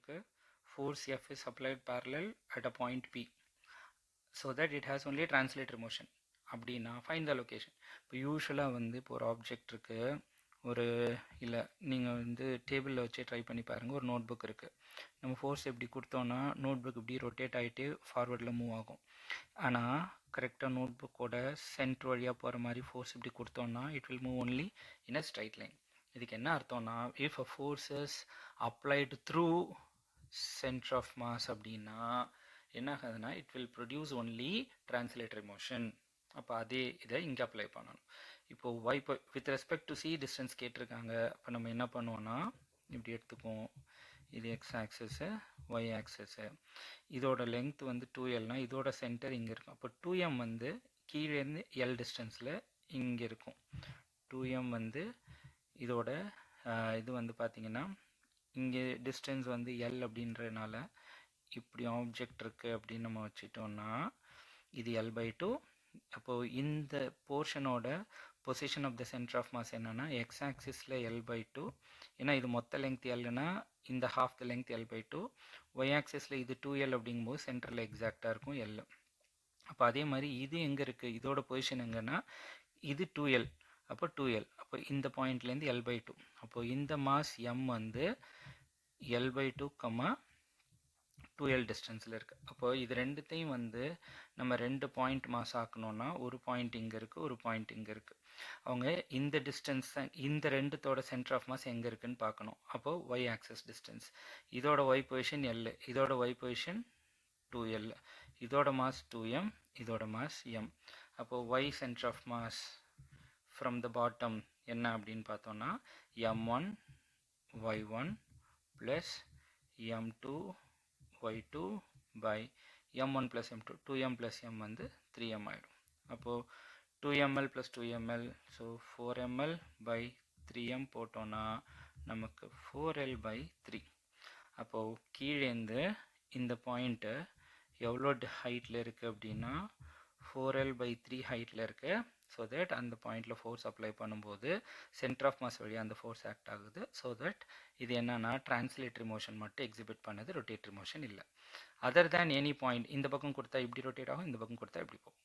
நமக்கு force F is applied parallel at a point P so that it has only translatory motion அப்படின்னா find the location. இப்போ யூஸ்வலாக வந்து இப்போ ஒரு ஆப்ஜெக்ட் இருக்குது, ஒரு இல்லை நீங்கள் வந்து டேபிளில் வச்சு ட்ரை பண்ணி பாருங்கள். ஒரு நோட் புக் இருக்குது, நம்ம ஃபோர்ஸ் எப்படி கொடுத்தோன்னா நோட் புக் இப்படி ரொட்டேட் ஆகிட்டு ஃபார்வர்டில் மூவ் ஆகும். ஆனால் கரெக்டாக நோட் புக்கோட சென்டர் வழியாக போகிற மாதிரி ஃபோர்ஸ் இப்படி கொடுத்தோன்னா it will move only in a straight line. இதுக்கு என்ன அர்த்தம்னா if a force is applied through centre of mass அப்படின்னா என்ன ஆகுதுன்னா it will produce only translatory motion. அப்போ அதே இதை இங்கே அப்ளை பண்ணணும். இப்போது ஒய் இப்போ with respect to C distance கேட்டிருக்காங்க. அப்போ நம்ம என்ன பண்ணுவோன்னா இப்படி எடுத்துக்குவோம், இது எக்ஸ் ஆக்சஸ்ஸு ஒய் ஆக்சஸ்ஸு, இதோட லென்த் வந்து 2Lனா இதோட சென்டர் இங்கே இருக்கும். அப்போ 2M வந்து கீழேருந்து எல் டிஸ்டன்ஸில் இங்கே இருக்கும். 2M வந்து இதோட இது வந்து பார்த்திங்கன்னா இங்கே டிஸ்டன்ஸ் வந்து எல் அப்படின்றதுனால இப்படி ஆப்ஜெக்ட் இருக்குது அப்படின்னு நம்ம வச்சுட்டோம்னா இது L/2. அப்போது இந்த போர்ஷனோட position of the centre of mass என்னென்னா எக்ஸ் ஆக்சிஸில் L/2, ஏன்னா இது மொத்த லெங்த் எல்னா இந்த half the length L/2, y ஆக்சிஸில் இது 2L அப்படிங்கும்போது சென்டரில் எக்ஸாக்டாக இருக்கும் L. அப்போ அதே மாதிரி இது எங்கே இருக்குது, இதோட பொசிஷன் எங்கன்னா இது 2L, அப்போ 2L, அப்போ இந்த பாயிண்ட்லேருந்து L/2. அப்போது இந்த மாஸ் M வந்து L/2, 2L டிஸ்டன்ஸில் இருக்குது. அப்போது இது ரெண்டுத்தையும் வந்து நம்ம ரெண்டு பாயிண்ட் மாஸ் ஆக்கணும்னா ஒரு பாயிண்ட் இங்கே இருக்குது, ஒரு பாயிண்ட் இங்கே இருக்குது. அவங்க இந்த டிஸ்டன்ஸ் இந்த ரெண்டுத்தோட சென்டர் ஆஃப் மாஸ் எங்கே இருக்குதுன்னு பார்க்கணும். அப்போது ஒய் ஆக்சஸ் டிஸ்டன்ஸ், இதோட ஒய் பொசிஷன் L, இதோட ஒய் பொசிஷன் 2L, இதோட மாஸ் 2M, இதோட மாஸ் M. அப்போது Y centre of mass from the bottom என்ன அப்படின்னு பார்த்தோன்னா M1 Y1 plus M2 Y2 by M1 plus M2, 2M plus M வந்து 3M ஆகிடும். அப்போது 2ml plus 2ml, so 4ml by 3M போட்டோன்னா நமக்கு 4L by 3. அப்போது கீழேந்து இந்த பாயிண்ட்டு எவ்வளோ ஹைட்டில் இருக்குது அப்படின்னா 4L by 3 ஹைட்டில் இருக்குது. ஸோ தட் அந்த பாயிண்டில் ஃபோர்ஸ் அப்ளை பண்ணும்போது சென்டர் ஆஃப் மாஸ் வழியாக அந்த ஃபோர்ஸ் ஆக்ட் ஆகுது. ஸோ தட் இது என்னன்னா டிரான்ஸ்லேட்டரி மோஷன் மட்டும் எக்ஸிபிட் பண்ணுது, ரொட்டேட்டரி மோஷன் இல்லை. அதர் தேன் எனி பாயிண்ட் இந்த பக்கம் கொடுத்தா இப்படி ரொட்டேட் ஆகும், இந்த பக்கம் கொடுத்தா இப்படி போகும்.